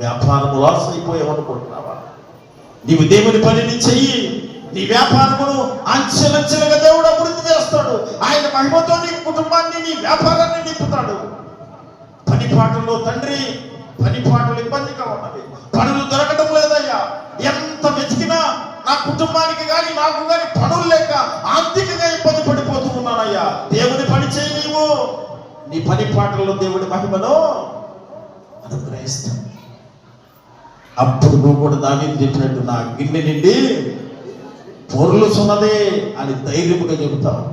వ్యాపారము లాస్ అయిపోయామనుకుంటున్నావా? నీవు దేవుని పనిని చెయ్యి, నీ వ్యాపారమును అంచెలంచెలుగా దేవుడు అభివృద్ధి చేస్తాడు. ఆయన మహిమతో నీ కుటుంబాన్ని, నీ వ్యాపారాన్ని నింపుతాడు. పని పాటల్లో తండ్రి, పని పాటలు ఇబ్బందిగా ఉన్నవి, పనులు దొరకడం లేదయ్యా, ఎంత వెతికినా నా కుటుంబానికి కానీ నాకు కానీ పనులు లేక ఆర్థికంగా ఇబ్బంది పడిపోతూ ఉన్నానయ్యా. దేవుని పని చేయి, నీవు నీ పని పాటల్లో దేవుడి మహిమను అనుగ్రహిస్తాడు. అప్పుడు నువ్వు కూడా దావీదు చెప్పినట్టు నా గిన్నె నిండి పొర్లుచున్నదే అని ధైర్యముగా చెబుతావు.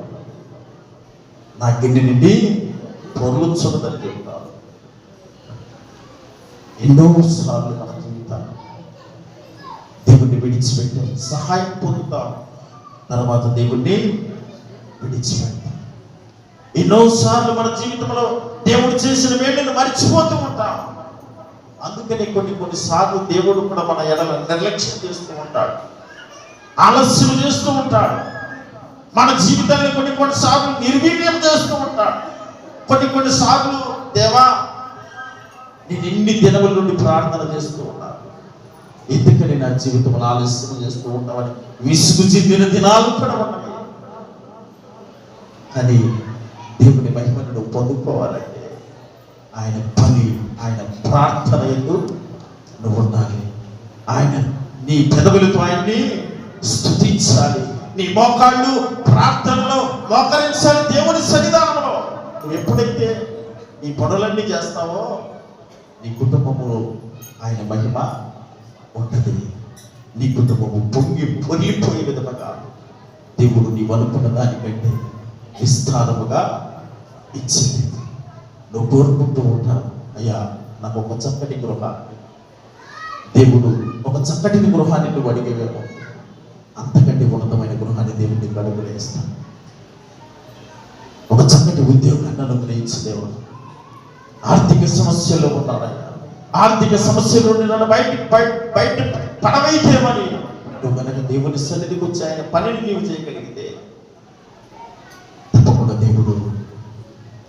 నా గిన్నె నిండి పొర్లుచున్నదని చెబుతావు. ఎన్నోసార్లు మన జీవితాలు దేవుణ్ణి విడిచిపెట్టాం, సహాయం పొందుతాం, తర్వాత దేవుణ్ణి విడిచిపెడతాం. ఎన్నోసార్లు మన జీవితంలో దేవుడు చేసిన మేలును మర్చిపోతూ ఉంటాం. అందుకని కొన్నిసార్లు దేవుడు కూడా మన ఎడల నిర్లక్ష్యం చేస్తూ ఉంటాడు, ఆలస్యం చేస్తూ ఉంటాడు. మన జీవితాన్ని కొన్నిసార్లు నిర్వీర్యం చేస్తూ ఉంటాడు. కొన్నిసార్లు దేవా నేను ఇన్ని దినముల నుండి ప్రార్థన చేస్తూ ఉన్నాను, ఎందుకని నా జీవితంలో ఆలస్యం చేస్తూ ఉంటామని విసుగు చెందిన దినాలు కూడా ఉన్నవి. కానీ దేవుని మహిమను నువ్వు పొందుకోవాలంటే ఆయన పని, ఆయన ప్రార్థన యందు నువ్వు ఉండాలి. ఆయన నీ పెదవులతో ఆయన్ని స్తుతించాలి, నీ మోకాళ్ళు ప్రార్థనలో మోకరించాలి దేవుని సన్నిధానంలో. నువ్వు ఎప్పుడైతే ఈ పనులన్నీ చేస్తావో నీ కుటుంబములో ఆయన మహిమ ఉన్నది. నీ కుటుంబము పొంగి పొర్లిపోయే విధముగా దేవుడు నీవు అనుకున్న దానికంటే విస్తారముగా ఇచ్చింది. నువ్వు కోరుకుంటూ ఉంటావు, అయ్యా నాకు ఒక చక్కటి గృహ, దేవుడు ఒక చక్కటి గృహాన్ని నువ్వు అడిగేవేమో, అంతకంటే ఉన్నతమైన గృహాన్ని దేవుడు నీకు అడుగులేస్తాడు. ఒక చక్కటి ఉద్యోగాన్ని అనుగ్రహించి దేవుడు, ఆర్థిక సమస్యల్లో ఉన్నాడయ్యా, ఆర్థిక సమస్యల నుండి నన్ను బయట పడవైతేమని నువ్వు కనుక దేవుని సన్నిధికి వచ్చి ఆయన పనిని నీవు చేయగలిగితే తప్పకుండా దేవుడు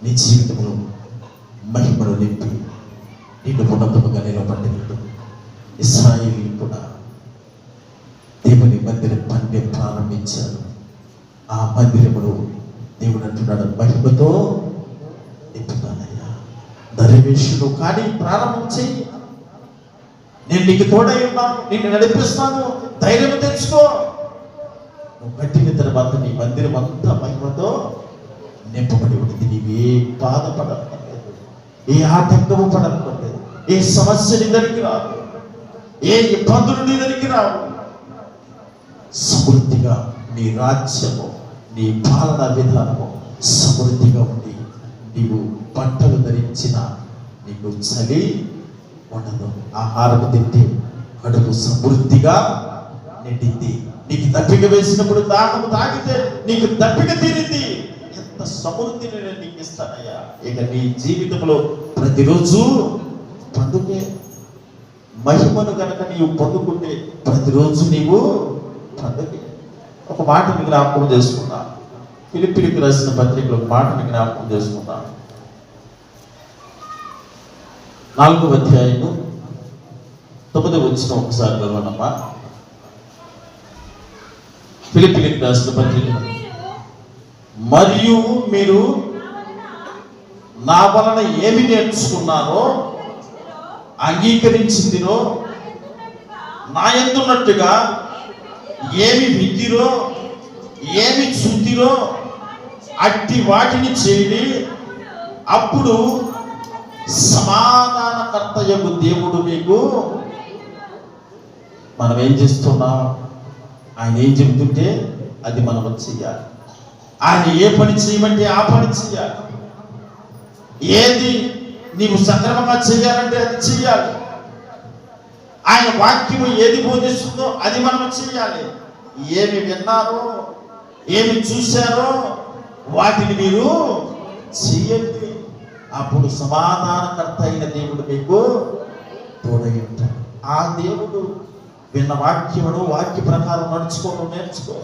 నీ జీవితంలో మహిమను నింపి నిన్ను ఉన్నతముగా నిలబడినట్టు. ఇశ్రాయేలీయులు కూడా దేవుని మందిరం పని ప్రారంభించారు. ఆ మందిరమును దేవుడు అంటున్నాడు, మహిమతో నింపుతానయ్యా, దర్వేషుడు కానీ ప్రారంభం చెయ్యి, నేను నీకు తోడై ఉన్నాను, నిన్ను నడిపిస్తాను, ధైర్యం తెచ్చుకో. నువ్వు కట్టిన తర్వాత నీ మందిరం అంతా మహిమతో నింపబడి ఉంటుంది. నీవే బాధపడలేదు, ఏ ఆటంకము పడలేదు, ఏ సమస్య నీ దగ్గరికి రాదు, ఏ ఇబ్బందులు నీ దగ్గరికి రావు. సమృద్ధిగా నీ రాజ్యము, నీ పాలన విధానము సమృద్ధిగా ఉండి నీవు బట్టలు ధరించిన నీకు చలి ఉండదు. ఆహారం తింటే కడుపు సమృద్ధిగా నిండింది. నీకు దప్పిక వేసినప్పుడు దాహము తాగితే నీకు దప్పిక తీరింది. ఎంత సమృద్ధిని నేను నీకు ఇస్తానయ్యా. ఇక నీ జీవితంలో ప్రతిరోజు పండుగే. మహిమను కనుక నీవు పొందుకుంటే ప్రతిరోజు నీవు పండుగే. ఒక మాటని జ్ఞాపకం చేసుకున్నా, ఫిలిప్పీయులకు రాసిన పత్రికలో ఒక మాటని జ్ఞాపకం చేసుకున్నా. 4వ అధ్యాయము 9వ వచనం ఒకసారి చదవనమ్మా. ఫిలిప్పీయులకు రాసిన పత్రిక, మరియు మీరు నా వలన ఏమి నేర్చుకున్నారో, అంగీకరించిందిరో, నా యందున్నట్టుగా ఏమి వింటిరో, ఏమి చూతిరో అట్టి వాటిని చేయండి. అప్పుడు సమాధానకర్తయగు దేవుడు మీకు. మనం ఏం చేస్తున్నాం, ఆయన ఏం చెబుతుంటే అది మనం చెయ్యాలి. ఆయన ఏ పని చేయమంటే ఆ పని చెయ్యాలి. ఏది నీవు సక్రమంగా చేయాలంటే అది చెయ్యాలి. ఆయన వాక్యము ఏది బోధిస్తుందో అది మనం చెయ్యాలి. ఏమి విన్నారో, ఏమి చూశారో వాటిని మీరు చెయ్యండి. అప్పుడు సమాధానకర్త అయిన దేవుడు మీకు తోడై ఉంటాడు. ఆ దేవుడు విన్న వాక్యమును వాక్య ప్రకారం నడుచుకోవడం నేర్చుకో,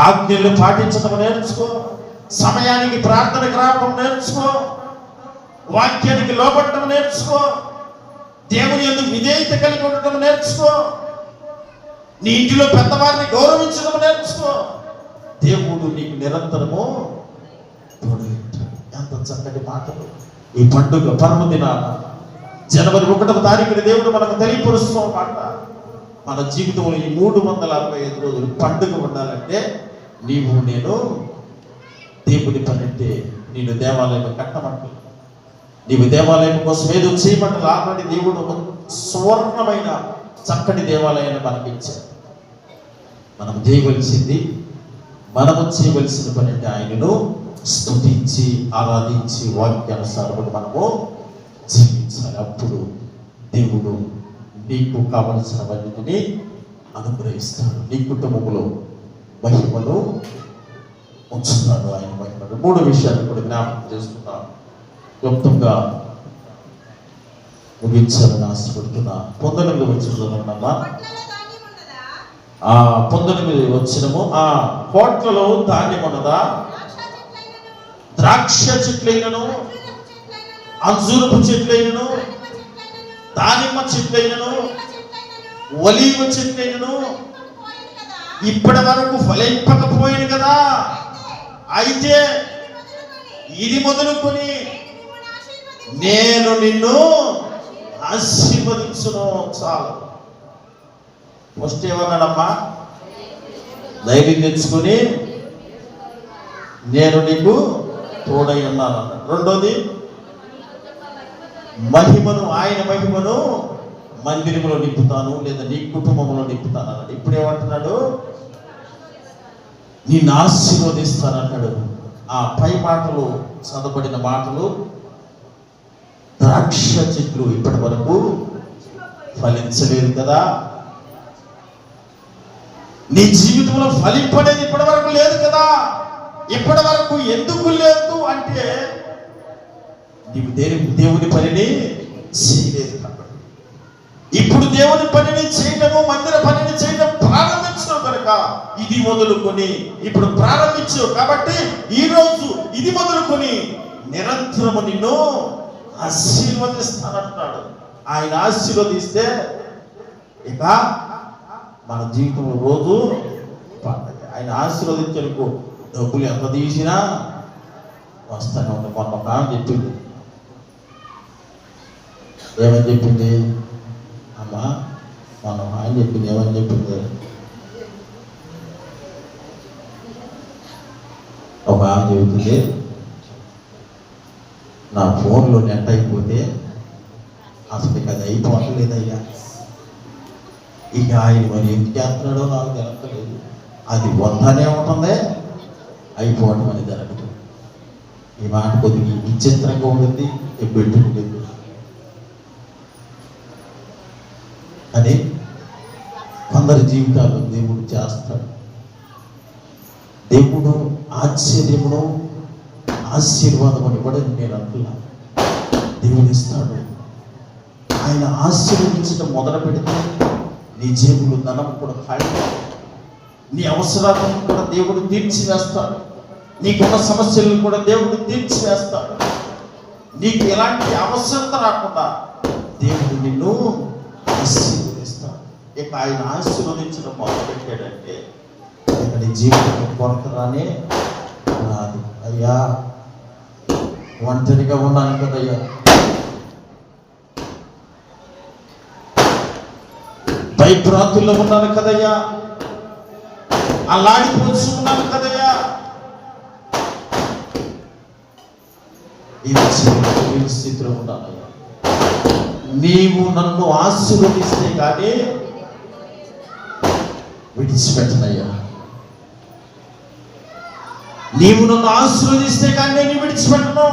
ఆజ్ఞలు పాటించడం నేర్చుకో, సమయానికి ప్రార్థనకు రావడం నేర్చుకో, వాక్యానికి లోబడటం నేర్చుకో, దేవుని యందు విధేయత కలిగి ఉండటం నేర్చుకో, నీ ఇంటిలో పెద్దవారిని గౌరవించడం నేర్చుకో. దేవుడు నీకు నిరంతరము తోడై ఉంటాడు. ఎంత చక్కటి మాటలు! ఈ పండుగ పర్వదినాన జనవరి 1వ తారీఖున దేవుడు మనకు తెలియపరుస్తూ మాట, మన జీవితంలో ఈ 365 రోజులు పండుగ ఉండాలంటే నీవు నేను దేవుని పని అంటే నేను దేవాలయం కట్టమంటు, నీవు దేవాలయం కోసం ఏదో చేయమంటారు. ఆల్రెడీ దేవుడు ఒక సువర్ణమైన చక్కటి దేవాలయాన్ని మనకి ఇచ్చాడు. మనం చేయవలసిన పని అంటే ఆయనను స్తుతించి ఆరాధించి వాక్యానుసారముగా మనము జీవించాలి. అప్పుడు దేవుడు నీకు కావలసినవన్నిటిని అనుగ్రహిస్తాడు. నీ కుటుంబంలో మహిమను ఉంచుతాడు. ఆయన మహిమను 3 విషయాలు కూడా జ్ఞాపకం చేసుకున్నాను. క్లుప్తంగా ముగించాలని ఆశపడుతున్నా. 19వ వచనమా, 19వ వచనము, కోట్లలో ధాన్యం ఉన్నదా, ద్రాక్ష చెట్లైనను, అంజూరపు చెట్లైనను, దానిమ్మ చెట్లైనను, ఒలీవ చెట్లైనను ఇప్పటి వరకు ఫలింపకపోయింది కదా. అయితే ఇది మొదలుకొని నేను నిన్ను ఆశీర్వదించును. చాలు. ఫస్ట్ ఏమన్నాడమ్మా, ధైర్యం తెచ్చుకొని నేను నీకు తోడై ఉన్నాను అన్నాడు. రెండోది, ఆయన మహిమను మందిరంలో నింపుతాను, లేదా నీ కుటుంబంలో నింపుతాను అన్నాడు. ఇప్పుడు ఏమంటున్నాడు? నిన్ను ఆశీర్వదిస్తానంటాడు. ఆ పై మాటలు, చదవబడిన మాటలు, ద్రాక్ష చెట్లు ఇప్పటి వరకు ఫలించలేదు కదా, నీ జీవితంలో ఫలింపనేది ఇప్పటి వరకు లేదు కదా. ఇప్పటి వరకు ఎందుకు లేదు అంటే నీవు దేవుని పనిని చేయలేదు కాబట్టి. ఇప్పుడు దేవుని పనిని చేయడము, మందిర పనిని చేయడం ప్రారంభించడం కనుక ఇది మొదలుకొని ఇప్పుడు ప్రారంభించు కాబట్టి ఈరోజు ఇది మొదలుకొని నిరంతరము నిన్ను ఆశీర్వదిస్తానంటున్నాడు. ఆయన ఆశీర్వదిస్తే ఇక మన జీవితంలో రోజు పండగ. ఆయన ఆశీర్వదించడానికి డబ్బులు ఎంత తీసినా వస్తానే ఉంది. మొన్న చెప్పింది, ఏమని చెప్పింది అమ్మా? మొన్న ఆయన చెప్పింది, ఏమని చెప్పింది? ఒక ఆమె చెబుతుంది, నా ఫోన్లో నెట్ అయిపోతే అసలు ఇక అది అయిపోవట్లేదయ్యా, ఇక ఆయన మరి ఎందుకు చేస్తున్నాడో నాకు తెలపలేదు, అది వందనే ఉంటుంది, అయిపోవటం అని జరగదు. ఈ మాట కొద్దిగా విచిత్రంగా ఉంటుంది, పెట్టుకోలేదు. అని కొందరి జీవితాల్లో దేవుడు చేస్తాడు. దేవుడు ఆశ్చర్యమును ఆశీర్వాదం ఇవ్వడం నేను అంటున్నా. దేవుడు ఇస్తాడు. ఆయన ఆశీర్వదించడం మొదలు పెడితే నీ జేబులు ధనం కూడా ఖాళీ, నీ అవసరాలను కూడా దేవుడు తీర్చివేస్తాడు. నీకున్న సమస్యలను కూడా దేవుడు తీర్చివేస్తాడు. నీకు ఎలాంటి అవసరత రాకుండా దేవుడు నిన్ను ఆశీర్వదిస్తాడు. ఇక ఆయన ఆశీర్వదించడం మొదలు పెట్టాడంటే ఇక నీ జీవితంలో కొరత రానే రాదు. అయ్యా ఒంటరిగా ఉన్నాను కదయ్యా, భయభ్రాంతుల్లో ఉన్నాను కదయ్యా, అలాడిపోతూ ఉన్నాను కదయ్యా, ఈ స్థితిలో ఉన్నానయ్యా, నీవు నన్ను ఆశీర్వదిస్తే కానీ విడిచిపెట్టనయ్యా, నీవు నన్ను ఆశీర్వదిస్తే కానీ నేను విడిచిపెట్టను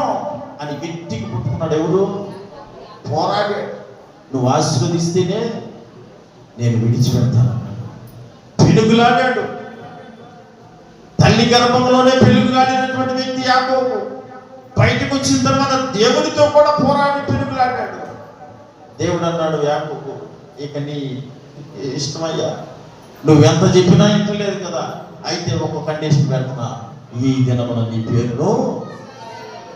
అని గట్టిగా పుట్టుకున్నాడు. ఎవరు? పోరాడే. నువ్వు ఆశీర్వదిస్తేనే నేను విడిచిపెడతాను. పెనుగులాడాడు. తల్లి గర్భంలోనే పెనుగులాడినటువంటి వ్యక్తి యాకోబు బయటకు వచ్చిన తర్వాత దేవునితో కూడా పోరాడి పెనుగులాడాడు. దేవుడు అన్నాడు, యాకోబు ఇక నీ ఇష్టమయ్యా, నువ్వెంత చెప్పినా ఇంటలేదు కదా, అయితే ఒక కండిషన్ పెడుతున్నా, ఈ దినమున నీ పేరును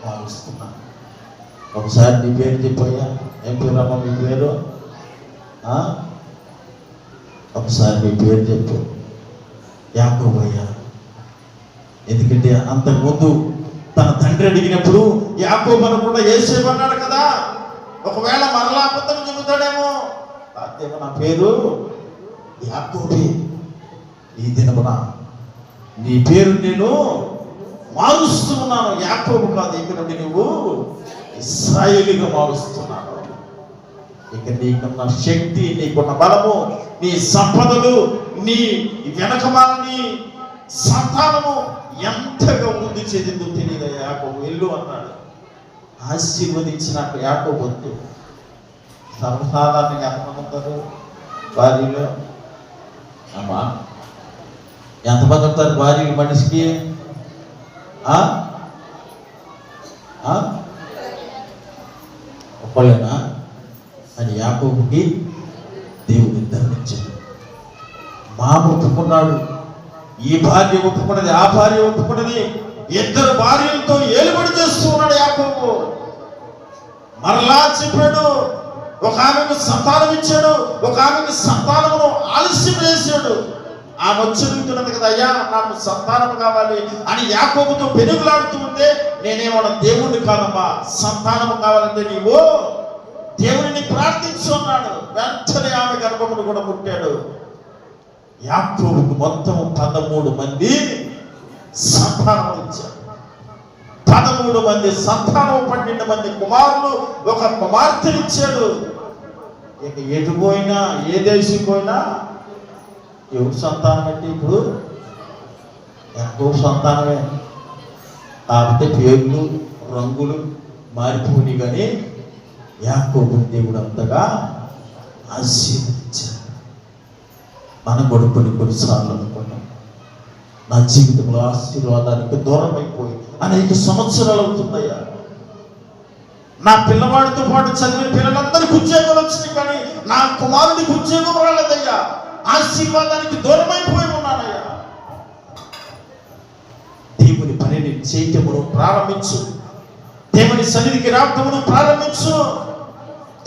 మారుస్తున్నా. ఒకసారి నీ పేరు చెప్పయ్యా. ఏం పేరు అమ్మ మీ పేరు? ఒకసారి మీ పేరు చెప్పు. యాకోబు అయ్యా. ఎందుకంటే అంతకుముందు తన తండ్రి అడిగినప్పుడు యాకోబు అనకుండా యేసేపు అన్నాడు కదా, ఒకవేళ మరలా అబద్ధం చెబుతాడేమో, అదేమో నా పేరు యాకోబే, ఈ దినమున నీ పేరు నేను మారుస్తున్నాను. యాకోబు కాదు, ఇక నుండి నువ్వు ఇశ్రాయేలుగా మారుస్తున్నాను. ఇక నీకున్న శక్తి, నీకున్న బలము, నీ సంపదలు, నీ వెనకమాలని సంతానము ఎంతగా వృద్ధి చెందిందో తెలియదు. యాకోబు వెళ్ళు అన్నాడు. ఆశీర్వదించినాక యాకోబు వద్దు. సర్వసాధారణంగా ఎంతమంది ఉంటారు భార్యలో? అమ్మా ఎంతమంది ఉంటారు భార్య మనిషికి? ఒక్కళ్ళేనా? అని యాకోబుకి దేవుడు ఇద్దరినిచ్చాడు. మామ ఒప్పుకున్నాడు, ఈ భార్య ఒప్పుకున్నది, ఆ భార్య ఒప్పుకున్నది, ఇద్దరు భార్యలతో ఏలుబడి చేస్తూ ఉన్నాడు యాకోబు. మరలా చెప్పాడు, ఒక ఆమెకు సంతానం ఇచ్చాడు, ఒక ఆమెకు సంతానమును ఆలస్యం చేశాడు. ఆమె వచ్చుతున్నది కదా, అయ్యా నాకు సంతానం కావాలి అని యాకోబుతో పెనుగులాడుతూ ఉంటే, నేనేమన్నా దేవుణ్ణి కాదమ్మా, సంతానం కావాలంటే నీవు దేవుడిని ప్రార్థించు అన్నాడు. వెంటనే ఆమె గర్భమును కూడా పుట్టాడు. యాకోబుకు మొత్తం 13 మంది సంతానం ఇచ్చాడు. 13 మంది సంతానం, 12 మంది కుమారులు, ఒక కుమార్తెనిచ్చాడు. ఇక ఎటు పోయినా ఏ దేశం పోయినా ఎవరు సంతానం అంటే ఇప్పుడు ఎక్కువ సంతానమే. కాకపోతే పేర్లు రంగులు మారిపోయి కానీ యాకోబు దేవుడు అంతగా ఆశీర్వదించాడు. మనం కూడా కొన్నిసార్లు అనుకున్నాం, నా జీవితంలో ఆశీర్వాదానికి దూరం అయిపోయి అనేక సంవత్సరాలు అవుతుందయ్యా. నా పిల్లవాడితో పాటు చదివిన పిల్లలందరికీ ఉద్యోగాలు వచ్చినాయి, కానీ నా కుమారుడికి ఉద్యోగం రాలేదయ్యా. ఆశీర్వాదానికి దూరం అయిపోయి ఉన్నానయ్యా. దేవుని పనిని చేయటమును ప్రారంభించు. దేవుని సన్నిధికి రావటమును ప్రారంభించు.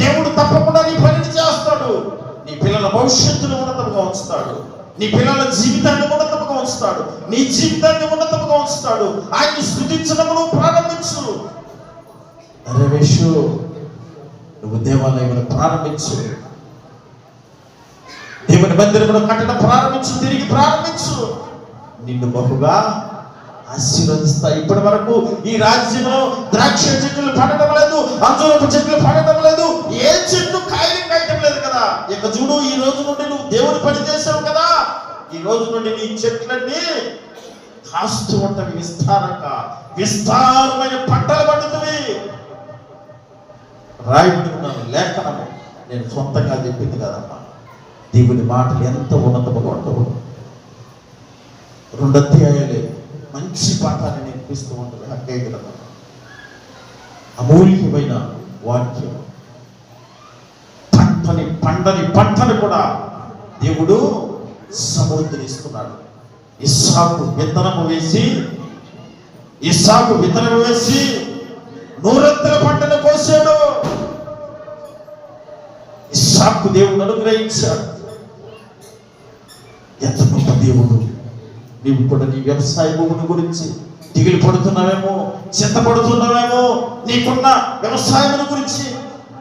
దేవుడు తప్పకుండా నీ పనిని చేస్తాడు. నీ పిల్లల భవిష్యత్తును ఉన్నతంగా ఉంచుతాడు. నీ పిల్లల జీవితాన్ని ఉన్నతంగా ఉంచుతాడు. నీ జీవితాన్ని ఉన్నతంగా ఉంచుతాడు. ఆయన్ని స్తుతించడమును ప్రారంభించు. నరేషు, నువ్వు దేవాలయమును ప్రారంభించు. దేవుని మందిరమును కట్టడం ప్రారంభించు. తిరిగి ప్రారంభించు. నిన్ను బహుగా ఆశీర్వదిస్తా. ఇప్పటి వరకు ఈ రాజ్యంలో ద్రాక్ష చెట్లు పడటం లేదు, అంజూరపు చెట్లు పడటం లేదు, ఏ చెట్టు కాయలు కాయటం లేదు కదా. ఇక చూడు, ఈ రోజు నుండి నువ్వు దేవుని పని చేసావు కదా. ఈ రోజు నుండి నీ చెట్లన్నీ కాస్తూ ఉంటవి. విస్తారమైన పంటలు పండుతుంది. రాయుడు ఉన్నాను లేఖనము నేను సొంతంగా చెప్పింది కదమ్మా. దేవుని మాటలు ఎంత ఉన్నతముగా ఉండవు. 2 అధ్యాయాలే మంచి పాఠాన్ని నేర్పిస్తూ ఉంటుంది. హగ్గయి గ్రంథం అమూల్యమైన వాక్యం. పంటని కూడా దేవుడు సమృద్ధినిస్తున్నాడు. ఇస్సాకు విత్తనము వేసి 100 పంటను కోసాడు. ఇస్సాకు దేవుడు అనుగ్రహించాడు. ఎంత గొప్ప దేవుడు. నీవు కూడా నీ వ్యవసాయ భూమిని గురించి దిగులు పడుతున్నావేమో, చింతపడుతున్నావేమో, నీకున్న వ్యవసాయమును గురించి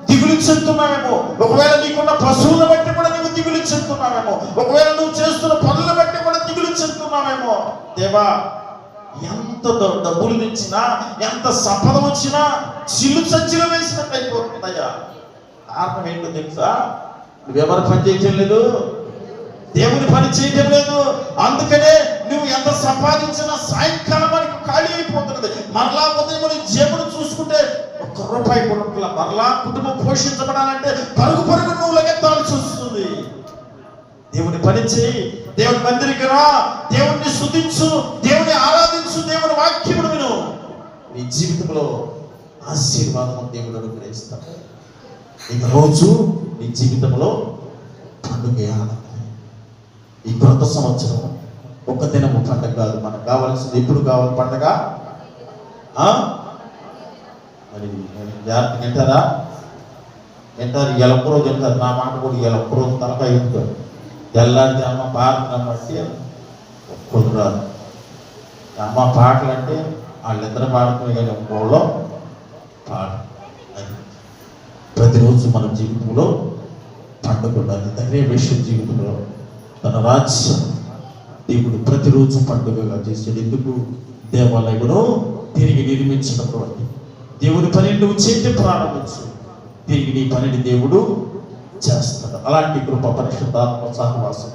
దిగులు చెందుతున్నావేమో, ఒకవేళ నీకున్న పశువులను బట్టి కూడా నీవు దిగులు చెందుతున్నావేమో, ఒకవేళ నువ్వు చేస్తున్న పనులను బట్టి కూడా దిగులు చెందుతున్నావేమో. దేవా, ఎంత డబ్బులు తెచ్చినా, ఎంత సంపద వచ్చినా చిల్లు చచ్చిలో వేసినట్టు అయిపోతుందయ్యా. కారణం ఏంటో తెలుసా? నువ్వెవరు పని చేయటం లేదు, దేవుని పని చేయటం లేదు. అందుకనే నువ్వు ఎంత సంపాదించినా సాయంకాలం మనకు ఖాళీ అయిపోతున్నది. మరలా ఉదయం నీ జేబును చూసుకుంటే 1 రూపాయి కూడా మరలా కుటుంబం పోషించబడాలంటే పరుగు నువ్వు లెగెత్తాల్సి వస్తుంది. దేవుని పని చేయి, దేవుని మందిరికి రా, దేవుణ్ణి స్తుతించు, దేవుని ఆరాధించు, దేవుని వాక్యమును విను. నీ జీవితంలో ఆశీర్వాదం దేవుడు అనుగ్రహిస్తాడు. ఇక రోజు నీ జీవితంలో పండుగ ఆనందం. ఈ కొత్త సంవత్సరం ఒక్క దినము పండుగ కాదు. మనకు కావాల్సింది ఎప్పుడు కావాలి పండుగ? మరి జాగ్రత్తగా వింటారా? వింటారు. ఇలా ఒక్కరోజు వింటారు. నా మాట కూడా ఇలా ఒక్కరోజు తలకాయ వింటారు. తెల్లారితే అమ్మ పాటలు అంటే ఒక్కరు రాదు. అమ్మ పాటలు అంటే వాళ్ళిద్దరు పాడుకునే కానీ ఒక్కళ్ళు పాట. అది ప్రతిరోజు మన జీవితంలో పండుగ ఉండాలి. దైవేశ్వర జీవితంలో తన రాజ్యం దేవుడు ప్రతిరోజు పండుగగా చేసాడు. ఎందుకు? దేవాలయమును తిరిగి నిర్మించినటువంటి దేవుని పని నువ్వు చేయటం ప్రారంభించు. తిరిగి నీ పనిని దేవుడు చేస్తాడు. అలాంటి కృప, పరిశుద్ధాత్మ సహవాసం,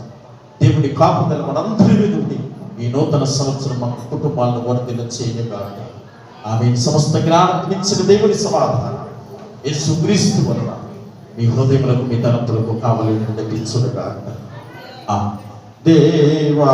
దేవుని కాపుదల మనందరి మీద ఉంది. ఈ నూతన సంవత్సరం మన కుటుంబాలను వర్ధిల్ల చేయగాక. ఆమె సమస్త జ్ఞానం ఇచ్చిన దేవుని సమాధానం యేసుక్రీస్తు వలన మీ హృదయములకు, మీ తలంపులకు కావలి నడిపించుగాక. దేవా